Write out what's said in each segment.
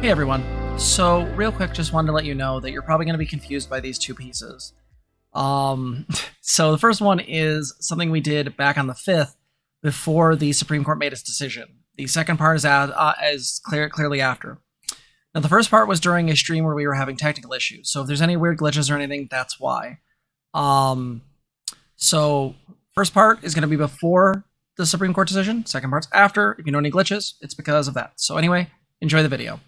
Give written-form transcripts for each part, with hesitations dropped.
Hey everyone. So real quick, just wanted to let you know that you're probably going to be confused by these two pieces. So the first one is something we did back on the 5th before the Supreme Court made its decision. The second part is clearly after. Now the first part was during a stream where we were having technical issues. So if there's any weird glitches or anything, that's why. So first part is going to be before the Supreme Court decision. Second part's after. If you know any glitches, it's because of that. So anyway, enjoy the video.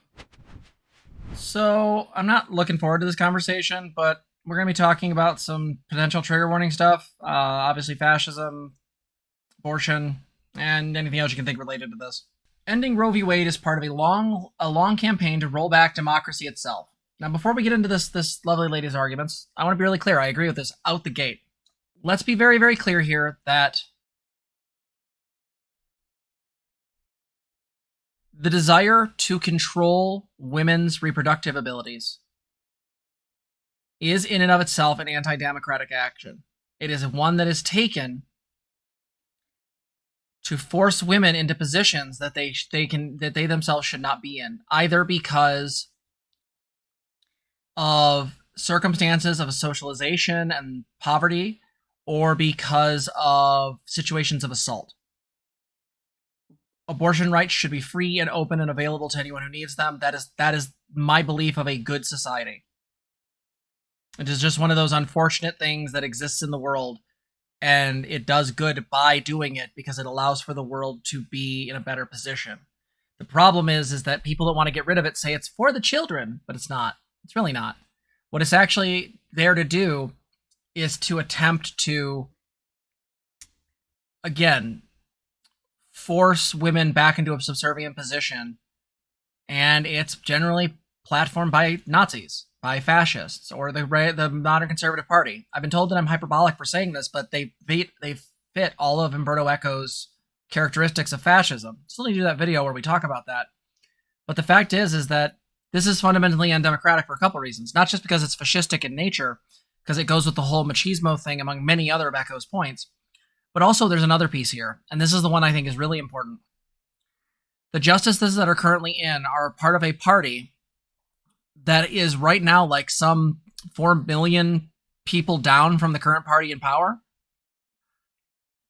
So I'm not looking forward to this conversation, but we're going to be talking about some potential trigger warning stuff. Obviously fascism, abortion, and anything else you can think related to this. Ending Roe v. Wade is part of a long campaign to roll back democracy itself. Now, before we get into this lovely lady's arguments, I want to be really clear. I agree with this out the gate. Let's be very, very clear here that the desire to control women's reproductive abilities is in and of itself an anti-democratic action. It is one that is taken to force women into positions that they themselves should not be in, either because of circumstances of socialization and poverty, or because of situations of assault. Abortion rights should be free and open and available to anyone who needs them. That is my belief of a good society. It is just one of those unfortunate things that exists in the world, and it does good by doing it because it allows for the world to be in a better position. The problem is that people that want to get rid of it say it's for the children, but it's not. It's really not. What it's actually there to do is to attempt to, again, force women back into a subservient position, and it's generally platformed by Nazis, by fascists, or the modern conservative party. I've been told that I'm hyperbolic for saying this, but they fit all of Umberto Eco's characteristics of fascism. Still need to do that video where we talk about that. But the fact is that this is fundamentally undemocratic for a couple reasons. Not just because it's fascistic in nature, because it goes with the whole machismo thing among many other of Eco's points. But also there's another piece here, and this is the one I think is really important. The justices that are currently in are part of a party that is right now like some 4 million people down from the current party in power.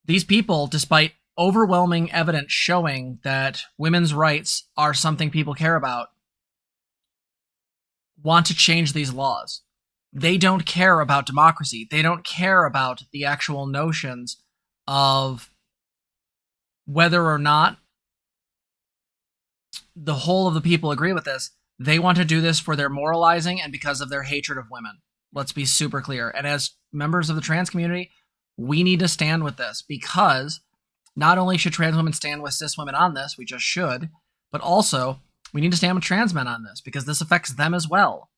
These people, despite overwhelming evidence showing that women's rights are something people care about, want to change these laws. They don't care about democracy. They don't care about the actual notions of whether or not the whole of the people agree with this. They want to do this for their moralizing and because of their hatred of women. Let's be super clear. And as members of the trans community, we need to stand with this, because not only should trans women stand with cis women on this, we just should, but also we need to stand with trans men on this, because this affects them as well.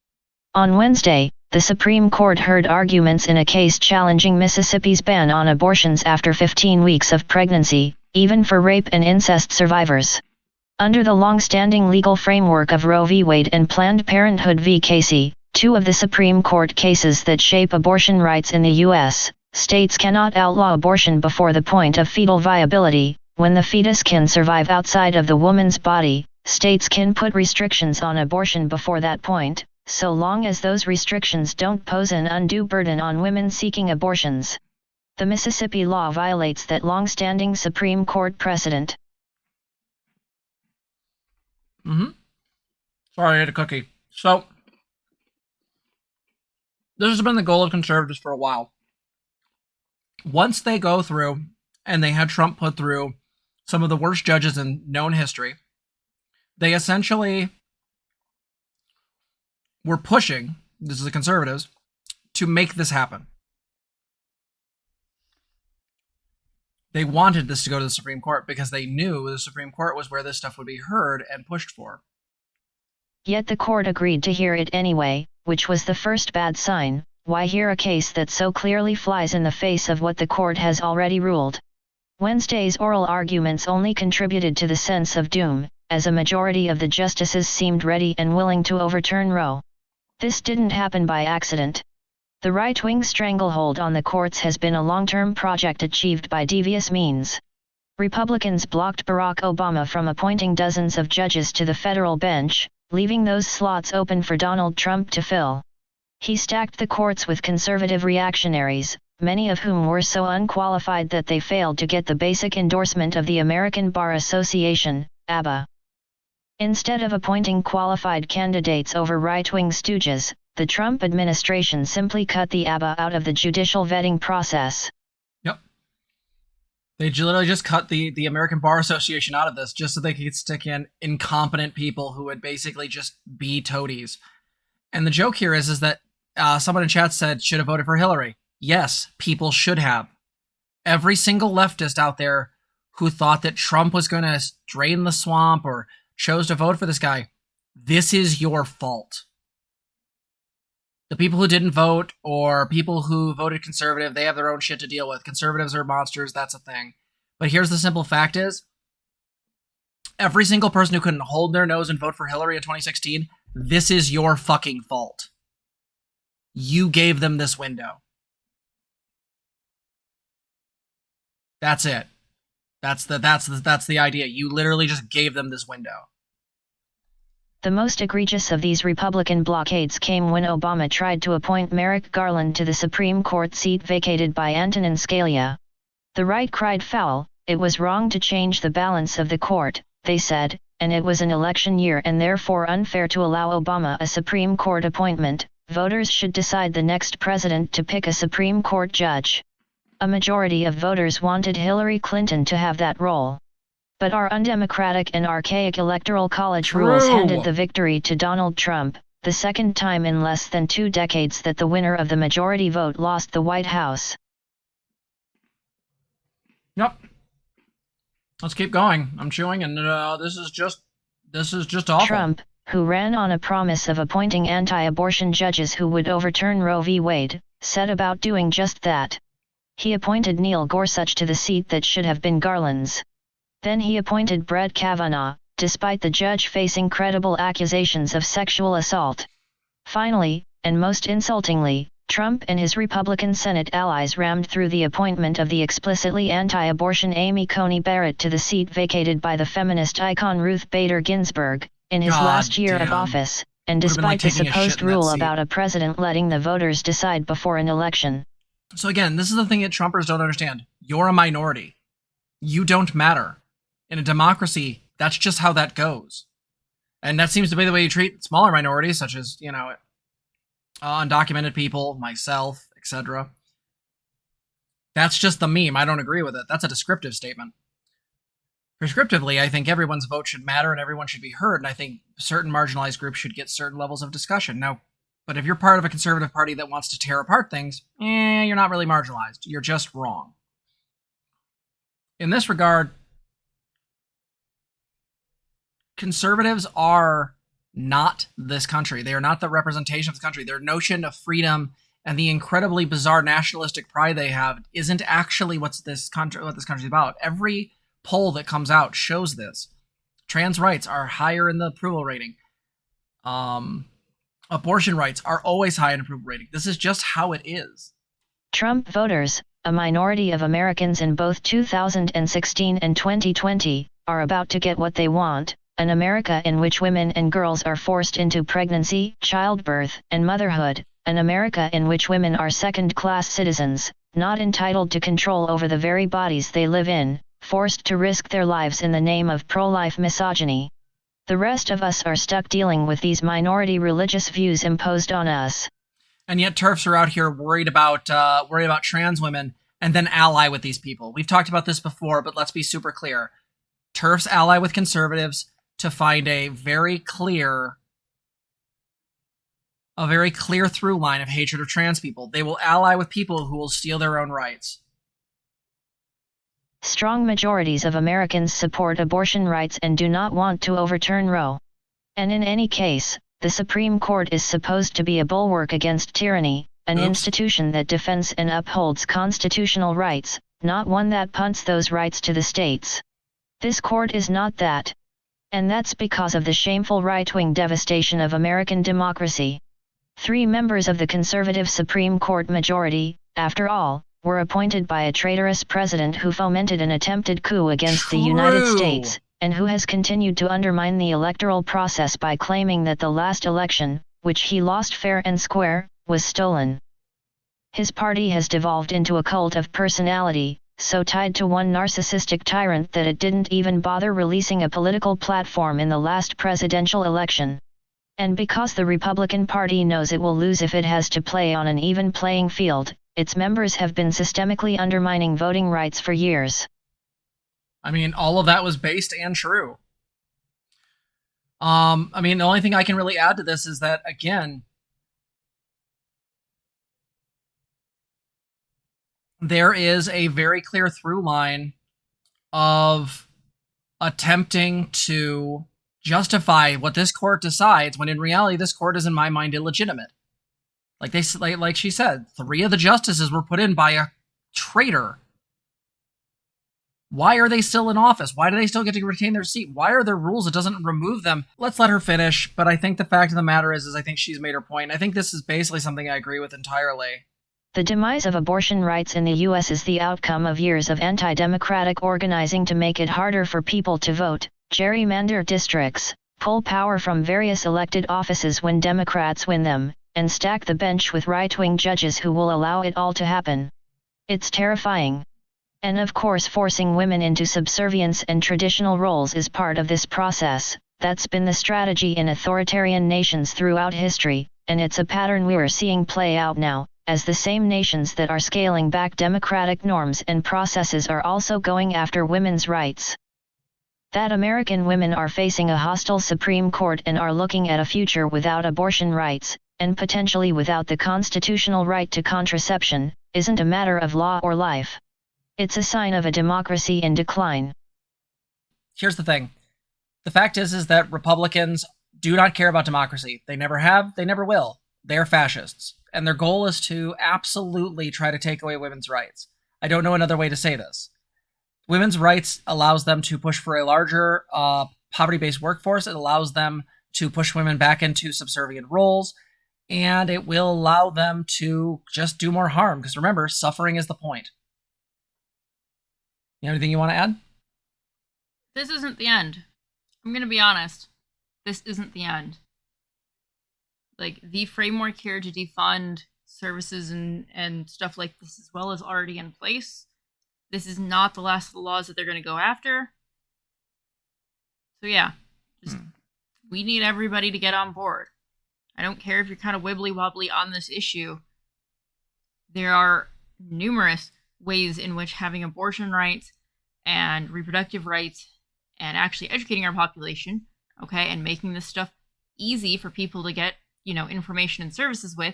On Wednesday, the Supreme Court heard arguments in a case challenging Mississippi's ban on abortions after 15 weeks of pregnancy, even for rape and incest survivors. Under the long-standing legal framework of Roe v. Wade and Planned Parenthood v. Casey, two of the Supreme Court cases that shape abortion rights in the U.S., states cannot outlaw abortion before the point of fetal viability. When the fetus can survive outside of the woman's body, states can put restrictions on abortion before that point, so long as those restrictions don't pose an undue burden on women seeking abortions. The Mississippi law violates that long-standing Supreme Court precedent. Sorry, I ate a cookie. So, this has been the goal of conservatives for a while. Once they go through, and they had Trump put through some of the worst judges in known history, they essentially were pushing, this is the conservatives, to make this happen. They wanted this to go to the Supreme Court because they knew the Supreme Court was where this stuff would be heard and pushed for. Yet the court agreed to hear it anyway, which was the first bad sign. Why hear a case that so clearly flies in the face of what the court has already ruled? Wednesday's oral arguments only contributed to the sense of doom, as a majority of the justices seemed ready and willing to overturn Roe. This didn't happen by accident. The right-wing stranglehold on the courts has been a long-term project achieved by devious means. Republicans blocked Barack Obama from appointing dozens of judges to the federal bench, leaving those slots open for Donald Trump to fill. He stacked the courts with conservative reactionaries, many of whom were so unqualified that they failed to get the basic endorsement of the American Bar Association, ABA. Instead of appointing qualified candidates over right-wing stooges, the Trump administration simply cut the ABA out of the judicial vetting process. Yep. They literally just cut the American Bar Association out of this just so they could stick in incompetent people who would basically just be toadies. And the joke here is that someone in chat said, should have voted for Hillary. Yes, people should have. Every single leftist out there who thought that Trump was going to drain the swamp or chose to vote for this guy, this is your fault. The people who didn't vote or people who voted conservative, they have their own shit to deal with. Conservatives are monsters, that's a thing. But here's the simple fact is, every single person who couldn't hold their nose and vote for Hillary in 2016, this is your fucking fault. You gave them this window. That's it. That's the idea. You literally just gave them this window. The most egregious of these Republican blockades came when Obama tried to appoint Merrick Garland to the Supreme Court seat vacated by Antonin Scalia. The right cried foul. It was wrong to change the balance of the court, they said, and it was an election year and therefore unfair to allow Obama a Supreme Court appointment. Voters should decide the next president to pick a Supreme Court judge. A majority of voters wanted Hillary Clinton to have that role. But our undemocratic and archaic electoral college rules handed the victory to Donald Trump, the second time in less than 2 decades that the winner of the majority vote lost the White House. Yep. Let's keep going. I'm chewing, and this is just awful. Trump, who ran on a promise of appointing anti-abortion judges who would overturn Roe v. Wade, set about doing just that. He appointed Neil Gorsuch to the seat that should have been Garland's. Then he appointed Brett Kavanaugh, despite the judge facing credible accusations of sexual assault. Finally, and most insultingly, Trump and his Republican Senate allies rammed through the appointment of the explicitly anti-abortion Amy Coney Barrett to the seat vacated by the feminist icon Ruth Bader Ginsburg, in his last year of office, and despite the supposed rule about a president letting the voters decide before an election. So again, this is the thing that Trumpers don't understand. You're a minority. You don't matter. In a democracy, that's just how that goes. And that seems to be the way you treat smaller minorities, such as, undocumented people, myself, etc. That's just the meme. I don't agree with it. That's a descriptive statement. Prescriptively, I think everyone's vote should matter and everyone should be heard, and I think certain marginalized groups should get certain levels of discussion. Now, but if you're part of a conservative party that wants to tear apart things, you're not really marginalized. You're just wrong. In this regard, conservatives are not this country. They are not the representation of the country. Their notion of freedom and the incredibly bizarre nationalistic pride they have isn't actually what this country's about. Every poll that comes out shows this. Trans rights are higher in the approval rating. Abortion rights are always high in approval rating. This is just how it is. Trump voters, a minority of Americans in both 2016 and 2020, are about to get what they want, an America in which women and girls are forced into pregnancy, childbirth, and motherhood, an America in which women are second-class citizens, not entitled to control over the very bodies they live in, forced to risk their lives in the name of pro-life misogyny. The rest of us are stuck dealing with these minority religious views imposed on us. And yet TERFs are out here worried about trans women and then ally with these people. We've talked about this before, but let's be super clear. TERFs ally with conservatives to find a very clear through line of hatred of trans people. They will ally with people who will steal their own rights. Strong majorities of Americans support abortion rights and do not want to overturn Roe. And in any case, the Supreme Court is supposed to be a bulwark against tyranny, an institution that defends and upholds constitutional rights, not one that punts those rights to the states. This court is not that. And that's because of the shameful right-wing devastation of American democracy. 3 members of the conservative Supreme Court majority, after all, were appointed by a traitorous president who fomented an attempted coup against the United States, and who has continued to undermine the electoral process by claiming that the last election, which he lost fair and square, was stolen. His party has devolved into a cult of personality, so tied to one narcissistic tyrant that it didn't even bother releasing a political platform in the last presidential election. And because the Republican Party knows it will lose if it has to play on an even playing field, its members have been systemically undermining voting rights for years. I mean, all of that was based and true. I mean, the only thing I can really add to this is that, again, there is a very clear through line of attempting to justify what this court decides when in reality this court is in my mind illegitimate. Like she said, 3 of the justices were put in by a traitor. Why are they still in office? Why do they still get to retain their seat? Why are there rules that doesn't remove them? Let's let her finish, but I think the fact of the matter is I think she's made her point. I think this is basically something I agree with entirely. The demise of abortion rights in the U.S. is the outcome of years of anti-democratic organizing to make it harder for people to vote, gerrymander districts, pull power from various elected offices when Democrats win them, and stack the bench with right-wing judges who will allow it all to happen. It's terrifying. And of course forcing women into subservience and traditional roles is part of this process. That's been the strategy in authoritarian nations throughout history, and it's a pattern we're seeing play out now, as the same nations that are scaling back democratic norms and processes are also going after women's rights. That American women are facing a hostile Supreme Court and are looking at a future without abortion rights, and potentially without the constitutional right to contraception, isn't a matter of law or life. It's a sign of a democracy in decline. Here's the thing. The fact is that Republicans do not care about democracy. They never have, they never will. They are fascists. And their goal is to absolutely try to take away women's rights. I don't know another way to say this. Women's rights allows them to push for a larger poverty-based workforce. It allows them to push women back into subservient roles. And it will allow them to just do more harm. Because remember, suffering is the point. You have anything you want to add? This isn't the end. I'm going to be honest. This isn't the end. Like, the framework here to defund services and stuff like this as well is already in place. This is not the last of the laws that they're going to go after. So yeah, we need everybody to get on board. I don't care if you're kind of wibbly-wobbly on this issue. There are numerous ways in which having abortion rights and reproductive rights and actually educating our population, okay, and making this stuff easy for people to get, information and services with,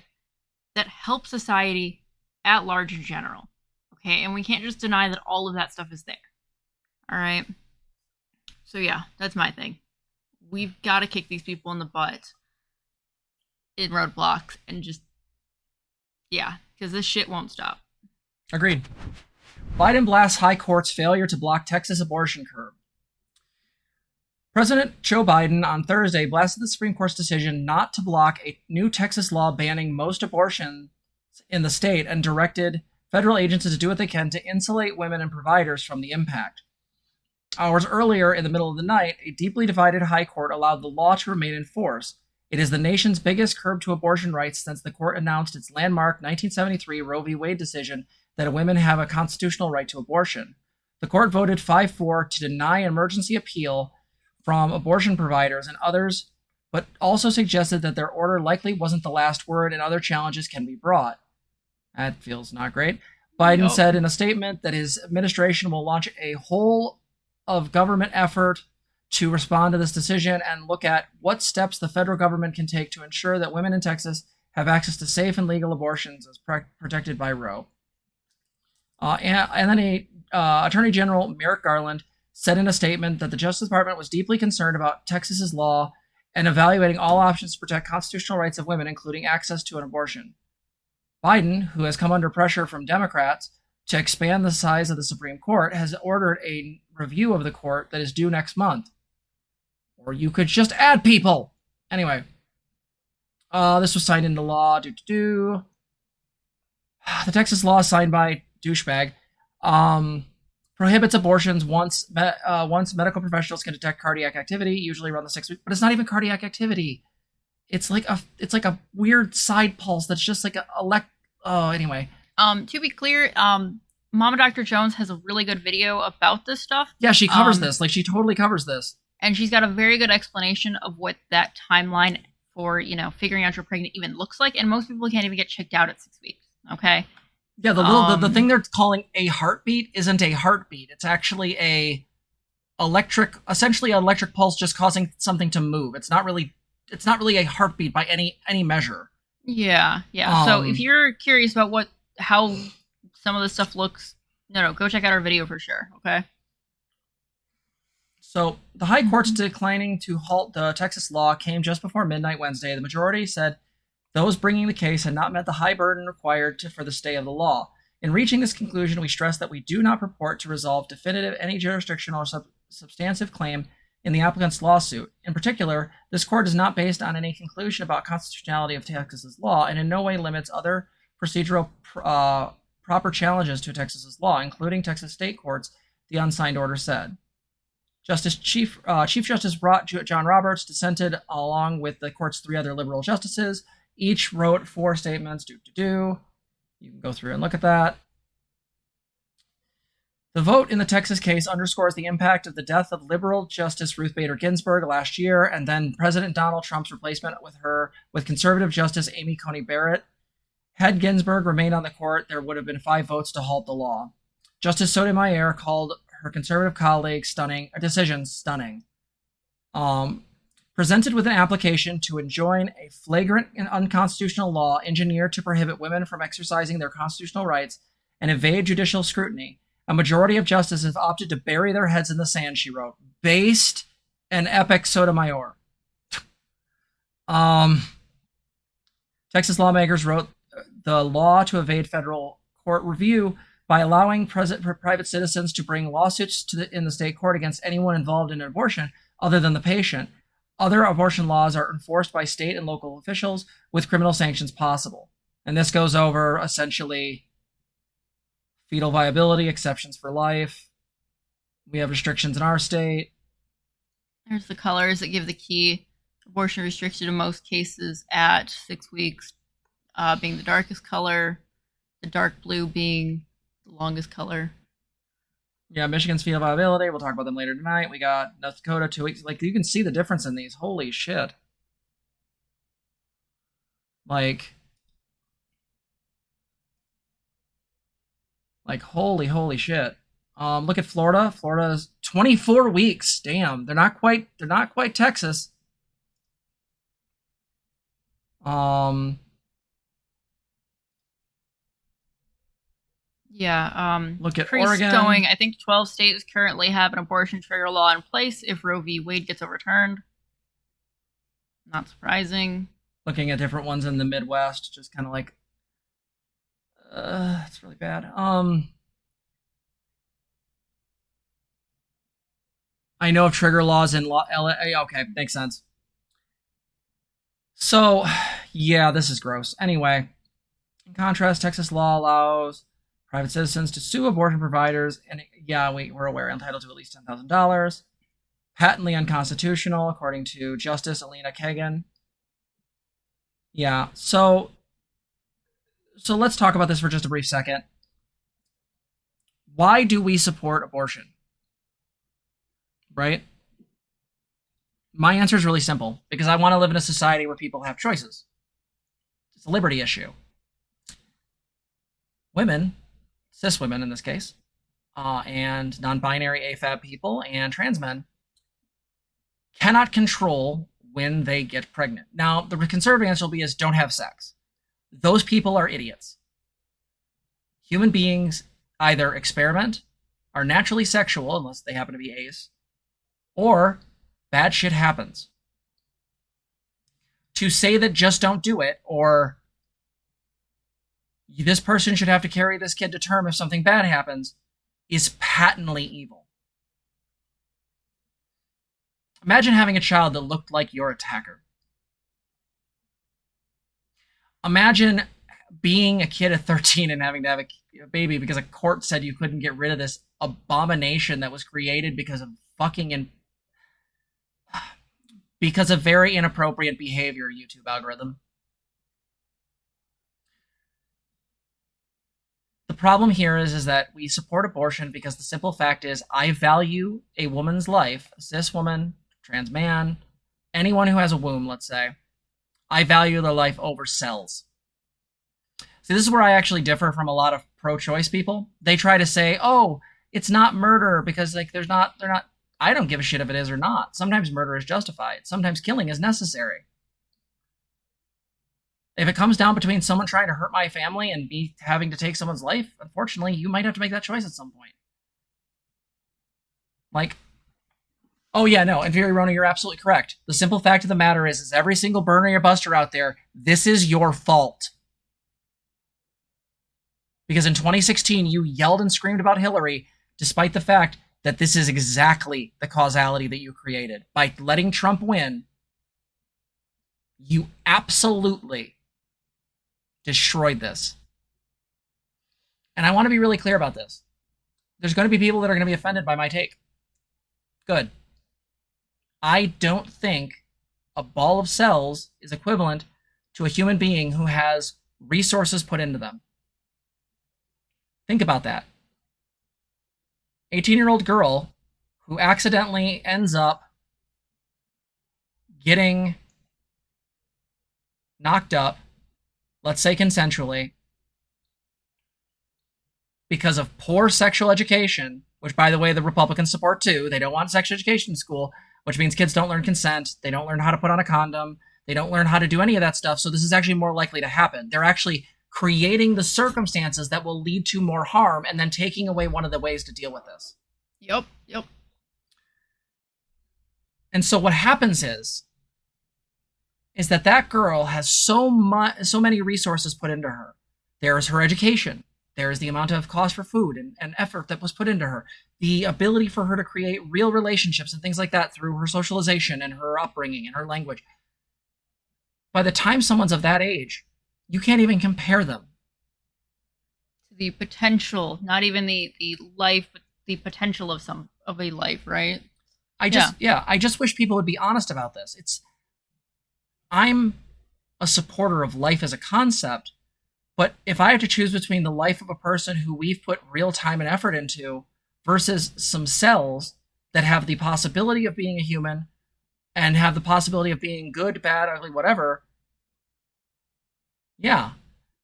that help society at large in general, okay? And we can't just deny that all of that stuff is there, all right? So yeah, that's my thing. We've got to kick these people in the butt in roadblocks and just, yeah, because this shit won't stop. Agreed. Biden blasts High Court's failure to block Texas abortion curb. President Joe Biden on Thursday blasted the Supreme Court's decision not to block a new Texas law banning most abortions in the state and directed federal agencies to do what they can to insulate women and providers from the impact. Hours earlier, in the middle of the night, a deeply divided High Court allowed the law to remain in force. It is the nation's biggest curb to abortion rights since the court announced its landmark 1973 Roe v. Wade decision that women have a constitutional right to abortion. The court voted 5-4 to deny an emergency appeal from abortion providers and others, but also suggested that their order likely wasn't the last word and other challenges can be brought. That feels not great. Biden said in a statement that his administration will launch a whole of government effort to respond to this decision and look at what steps the federal government can take to ensure that women in Texas have access to safe and legal abortions as protected by Roe. And then Attorney General Merrick Garland said in a statement that the Justice Department was deeply concerned about Texas's law and evaluating all options to protect constitutional rights of women, including access to an abortion. Biden, who has come under pressure from Democrats to expand the size of the Supreme Court, has ordered a review of the court that is due next month. Or you could just add people. Anyway, this was signed into law. The Texas law signed by douchebag. prohibits abortions once medical professionals can detect cardiac activity, usually around the 6 week. But it's not even cardiac activity. It's like a weird side pulse that's just like anyway. To be clear, Mama Dr. Jones has a really good video about this stuff. Yeah, she covers this. Like, she totally covers this. And she's got a very good explanation of what that timeline for, figuring out you're pregnant even looks like. And most people can't even get checked out at 6 weeks. Okay. Yeah, the thing they're calling a heartbeat isn't a heartbeat. It's actually essentially an electric pulse just causing something to move. It's not really a heartbeat by any measure. Yeah. So if you're curious about how some of this stuff looks, go check out our video for sure. Okay. So the High Court's declining to halt the Texas law came just before midnight Wednesday. The majority said those bringing the case had not met the high burden required for the stay of the law. In reaching this conclusion, we stress that we do not purport to resolve any jurisdictional or substantive claim in the applicant's lawsuit. In particular, this court is not based on any conclusion about constitutionality of Texas's law and in no way limits other procedural proper challenges to Texas's law, including Texas state courts, the unsigned order said. Chief Justice John Roberts dissented along with the court's 3 other liberal justices. Each wrote 4 statements. You can go through and look at that. The vote in the Texas case underscores the impact of the death of liberal Justice Ruth Bader Ginsburg last year, and then President Donald Trump's replacement with conservative Justice Amy Coney Barrett. Had Ginsburg remained on the court, there would have been 5 votes to halt the law. Justice Sotomayor called her conservative colleague's decision stunning. Presented with an application to enjoin a flagrant and unconstitutional law engineered to prohibit women from exercising their constitutional rights and evade judicial scrutiny, a majority of justices have opted to bury their heads in the sand, she wrote. Based and epic Sotomayor. Texas lawmakers wrote the law to evade federal court review by allowing private citizens to bring lawsuits in the state court against anyone involved in an abortion other than the patient. Other abortion laws are enforced by state and local officials with criminal sanctions possible. And this goes over, essentially, fetal viability, exceptions for life. We have restrictions in our state. There's the colors that give the key. Abortion restricted in most cases at 6 weeks, being the darkest color, the dark blue being the longest color. Yeah, Michigan's fetal viability. We'll talk about them later tonight. We got North Dakota, 2 weeks. Like, you can see the difference in these. Holy shit. Like holy shit. Look at Florida. Florida's 24 weeks. Damn, they're not quite Texas. Look at Oregon. I think 12 states currently have an abortion trigger law in place if Roe v. Wade gets overturned. Not surprising. Looking at different ones in the Midwest, just kind of like, it's really bad. I know of trigger laws in LA. Okay, makes sense. So, yeah, this is gross. Anyway, in contrast, Texas law allows private citizens to sue abortion providers, and we're aware, entitled to at least $10,000. Patently unconstitutional, according to Justice Alina Kagan. Yeah, so let's talk about this for just a brief second. Why do we support abortion? Right? My answer is really simple, because I want to live in a society where people have choices. It's a liberty issue. Women, cis women in this case, and non-binary AFAB people and trans men cannot control when they get pregnant. Now, the conservative answer will be don't have sex. Those people are idiots. Human beings either experiment, are naturally sexual, unless they happen to be ace, or bad shit happens. To say that just don't do it, or this person should have to carry this kid to term if something bad happens, is patently evil. Imagine having a child that looked like your attacker. Imagine being a kid at 13 and having to have a baby because a court said you couldn't get rid of this abomination that was created because of because of very inappropriate behavior, YouTube algorithm. The problem here is that we support abortion because the simple fact is I value a woman's life, a cis woman, trans man, anyone who has a womb, let's say. I value their life over cells. See, this is where I actually differ from a lot of pro-choice people. They try to say, oh, it's not murder because like they're not, I don't give a shit if it is or not. Sometimes murder is justified. Sometimes killing is necessary. If it comes down between someone trying to hurt my family and me having to take someone's life, unfortunately, you might have to make that choice at some point. Like, oh yeah, no, and Fury Rona, you're absolutely correct. The simple fact of the matter is every single burner or buster out there, this is your fault. Because in 2016, you yelled and screamed about Hillary, despite the fact that this is exactly the causality that you created. By letting Trump win, you absolutely destroyed this. And I want to be really clear about this. There's going to be people that are going to be offended by my take. Good. I don't think a ball of cells is equivalent to a human being who has resources put into them. Think about that. 18-year-old girl who accidentally ends up getting knocked up, let's say consensually, because of poor sexual education, which, by the way, the Republicans support too. They don't want sex education in school, which means kids don't learn consent. They don't learn how to put on a condom. They don't learn how to do any of that stuff. So this is actually more likely to happen. They're actually creating the circumstances that will lead to more harm and then taking away one of the ways to deal with this. Yep. And so what happens is that girl has so many resources put into her. There's her education. There's the amount of cost for food and effort that was put into her. The ability for her to create real relationships and things like that through her socialization and her upbringing and her language. By the time someone's of that age, you can't even compare them. The potential, not even the life, but the potential of a life, right? I just wish people would be honest about this. I'm a supporter of life as a concept, but if I have to choose between the life of a person who we've put real time and effort into versus some cells that have the possibility of being a human and have the possibility of being good, bad, ugly, whatever, yeah.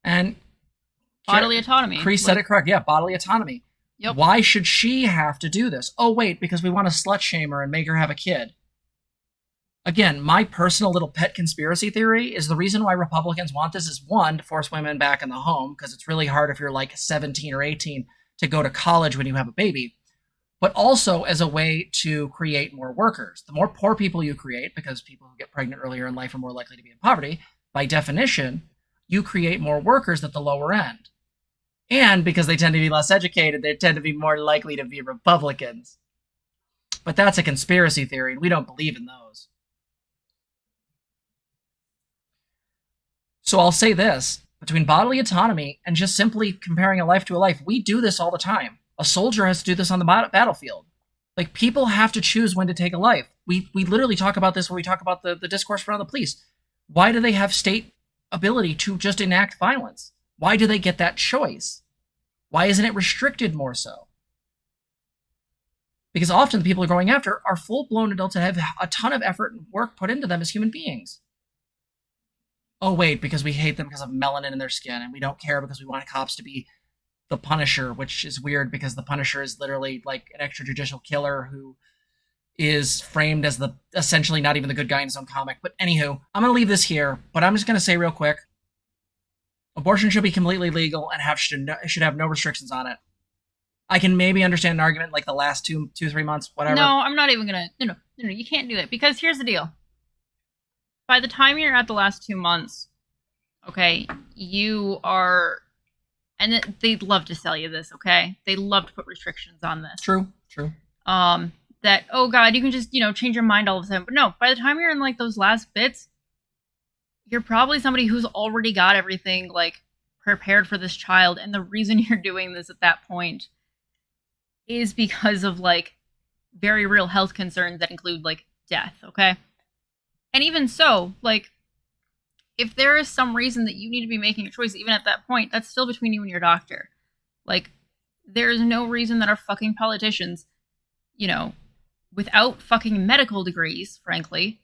And bodily autonomy. Chris said it correct. Yeah, bodily autonomy. Yep. Why should she have to do this? Oh, wait, because we want to slut shame her and make her have a kid. Again, my personal little pet conspiracy theory is the reason why Republicans want this is, one, to force women back in the home, because it's really hard if you're like 17 or 18 to go to college when you have a baby, but also as a way to create more workers. The more poor people you create, because people who get pregnant earlier in life are more likely to be in poverty, by definition, you create more workers at the lower end. And because they tend to be less educated, they tend to be more likely to be Republicans. But that's a conspiracy theory, and we don't believe in those. So I'll say this, between bodily autonomy and just simply comparing a life to a life, we do this all the time. A soldier has to do this on the battlefield. Like, people have to choose when to take a life. We literally talk about this when we talk about the discourse around the police. Why do they have state ability to just enact violence? Why do they get that choice? Why isn't it restricted more so? Because often the people are going after are full-blown adults that have a ton of effort and work put into them as human beings. Oh, wait, because we hate them because of melanin in their skin, and we don't care because we want cops to be the Punisher, which is weird because the Punisher is literally like an extrajudicial killer who is framed as the essentially not even the good guy in his own comic. But anywho, I'm going to leave this here, but I'm just going to say real quick, abortion should be completely legal and should have no restrictions on it. I can maybe understand an argument like the last 2-3 months, whatever. No, I'm not even going to, no, you can't do that, because here's the deal. By the time you're at the last 2 months, okay, you are, and they'd love to sell you this, okay? They love to put restrictions on this. True. That, oh God, you can just, change your mind all of a sudden. But no, by the time you're in like those last bits, you're probably somebody who's already got everything like prepared for this child. And the reason you're doing this at that point is because of like very real health concerns that include like death, okay? And even so, like, if there is some reason that you need to be making a choice, even at that point, that's still between you and your doctor. Like, there is no reason that our fucking politicians, you know, without fucking medical degrees, frankly,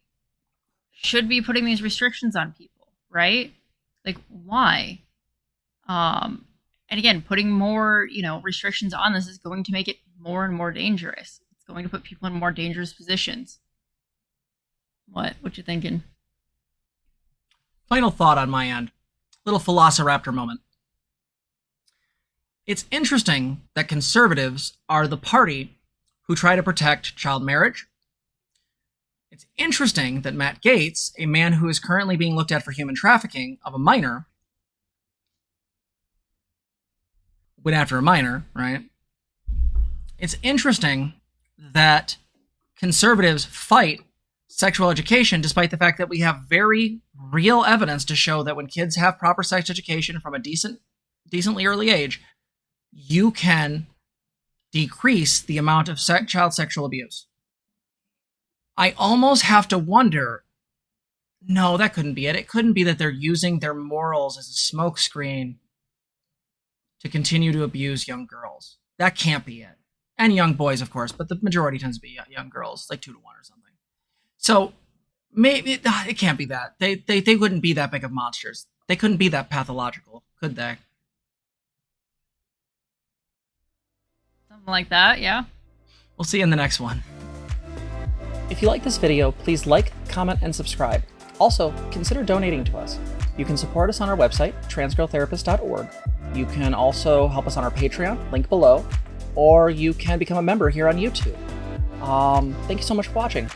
should be putting these restrictions on people, right? Like, why? And again, putting more, you know, restrictions on this is going to make it more and more dangerous. It's going to put people in more dangerous positions. What you thinking? Final thought on my end. Little Velociraptor moment. It's interesting that conservatives are the party who try to protect child marriage. It's interesting that Matt Gaetz, a man who is currently being looked at for human trafficking of a minor, went after a minor, right? It's interesting that conservatives fight sexual education despite the fact that we have very real evidence to show that when kids have proper sex education from a decently early age, you can decrease the amount of child sexual abuse. I almost have to wonder, no, that couldn't be it. It couldn't be that they're using their morals as a smokescreen to continue to abuse young girls. That can't be it. And young boys, of course, but the majority tends to be young girls, like 2 to 1 or something. So maybe it can't be that. They wouldn't be that big of monsters. They couldn't be that pathological, could they? Something like that, yeah. We'll see you in the next one. If you like this video, please like, comment, and subscribe. Also, consider donating to us. You can support us on our website, transgirltherapist.org. You can also help us on our Patreon, link below, or you can become a member here on YouTube. Thank you so much for watching.